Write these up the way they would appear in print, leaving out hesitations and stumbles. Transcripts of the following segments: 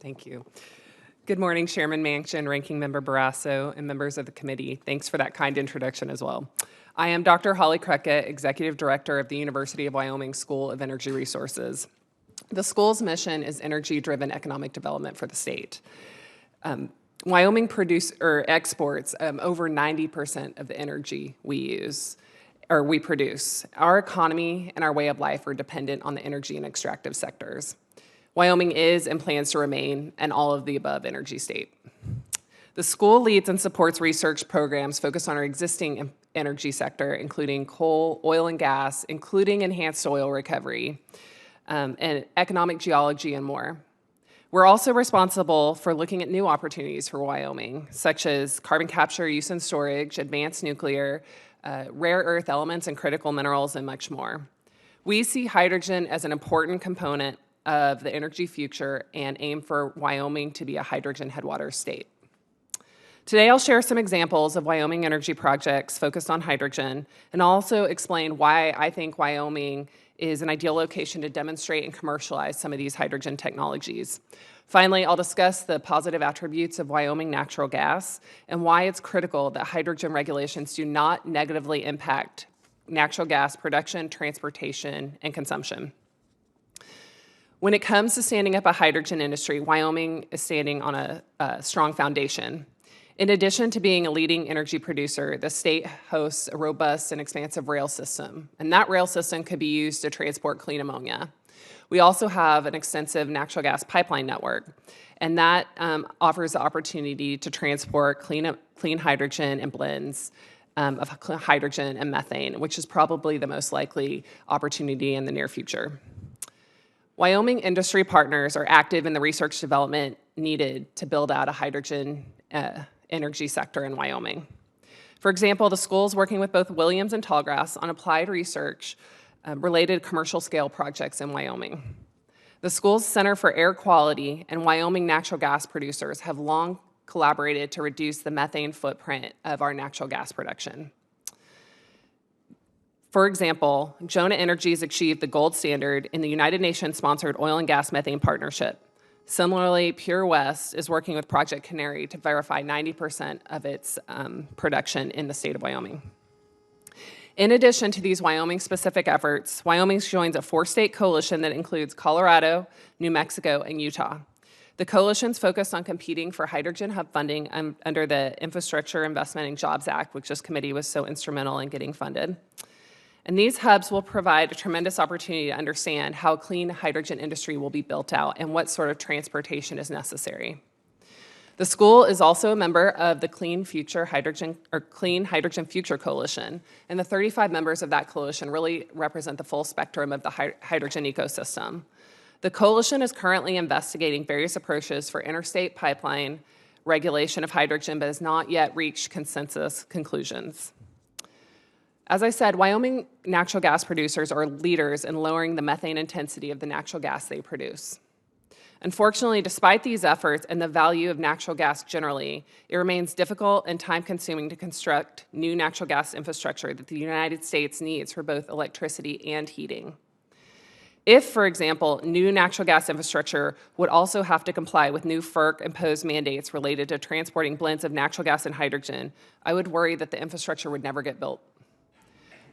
Thank you. Good morning, Chairman Manchin, Ranking Member Barrasso, and members of the committee. Thanks for that kind introduction as well. I am Dr. Holly Krutka, Executive Director of the University of Wyoming School of Energy Resources. The school's mission is energy-driven economic development for the state. Wyoming exports over 90% of the energy we produce. Our economy and our way of life are dependent on the energy and extractive sectors. Wyoming is and plans to remain an all-of-the-above energy state. The school leads and supports research programs focused on our existing energy sector, including coal, oil and gas, including enhanced oil recovery, and economic geology, and more. We're also responsible for looking at new opportunities for Wyoming, such as carbon capture, use and storage, advanced nuclear, rare earth elements and critical minerals, and much more. We see hydrogen as an important component of the energy future and aim for Wyoming to be a hydrogen headwaters state. Today, I'll share some examples of Wyoming energy projects focused on hydrogen and also explain why I think Wyoming is an ideal location to demonstrate and commercialize some of these hydrogen technologies. Finally, I'll discuss the positive attributes of Wyoming natural gas and why it's critical that hydrogen regulations do not negatively impact natural gas production, transportation, and consumption. When it comes to standing up a hydrogen industry, Wyoming is standing on a strong foundation. In addition to being a leading energy producer, the state hosts a robust and expansive rail system, and that rail system could be used to transport clean ammonia. We also have an extensive natural gas pipeline network, and that offers the opportunity to transport clean hydrogen and blends of hydrogen and methane, which is probably the most likely opportunity in the near future. Wyoming industry partners are active in the research development needed to build out a hydrogen energy sector in Wyoming. For example, the school is working with both Williams and Tallgrass on applied research related commercial scale projects in Wyoming. The school's Center for Air Quality and Wyoming natural gas producers have long collaborated to reduce the methane footprint of our natural gas production. For example, Jonah Energy's achieved the gold standard in the United Nations-sponsored oil and gas methane partnership. Similarly, Pure West is working with Project Canary to verify 90% of its production in the state of Wyoming. In addition to these Wyoming-specific efforts, Wyoming joins a 4-state coalition that includes Colorado, New Mexico, and Utah. The coalition's focused on competing for hydrogen hub funding under the Infrastructure Investment and Jobs Act, which this committee was so instrumental in getting funded. And these hubs will provide a tremendous opportunity to understand how a clean hydrogen industry will be built out and what sort of transportation is necessary. The school is also a member of the Clean Hydrogen Future Coalition, and the 35 members of that coalition really represent the full spectrum of the hydrogen ecosystem. The coalition is currently investigating various approaches for interstate pipeline regulation of hydrogen, but has not yet reached consensus conclusions. As I said, Wyoming natural gas producers are leaders in lowering the methane intensity of the natural gas they produce. Unfortunately, despite these efforts and the value of natural gas generally, it remains difficult and time-consuming to construct new natural gas infrastructure that the United States needs for both electricity and heating. If, for example, new natural gas infrastructure would also have to comply with new FERC-imposed mandates related to transporting blends of natural gas and hydrogen, I would worry that the infrastructure would never get built.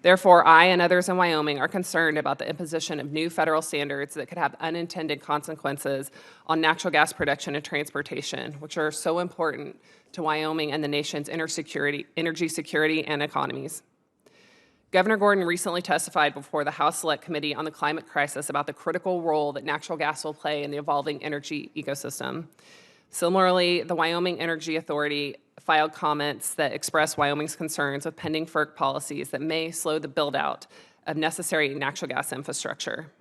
Therefore, I and others in Wyoming are concerned about the imposition of new federal standards that could have unintended consequences on natural gas production and transportation, which are so important to Wyoming and the nation's energy security and economies. Governor Gordon recently testified before the House Select Committee on the Climate Crisis about the critical role that natural gas will play in the evolving energy ecosystem. Similarly, the Wyoming Energy Authority filed comments that express Wyoming's concerns with pending FERC policies that may slow the build-out of necessary natural gas infrastructure.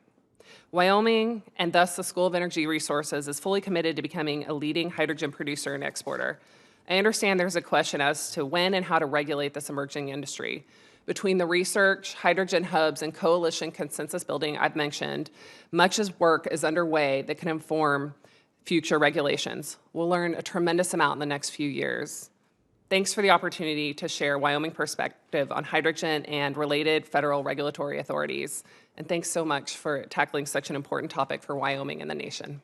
Wyoming, and thus the School of Energy Resources, is fully committed to becoming a leading hydrogen producer and exporter. I understand there's a question as to when and how to regulate this emerging industry. Between the research, hydrogen hubs, and coalition consensus building I've mentioned, much work is underway that can inform future regulations. We'll learn a tremendous amount in the next few years. Thanks for the opportunity to share Wyoming perspective on hydrogen and related federal regulatory authorities. And thanks so much for tackling such an important topic for Wyoming and the nation.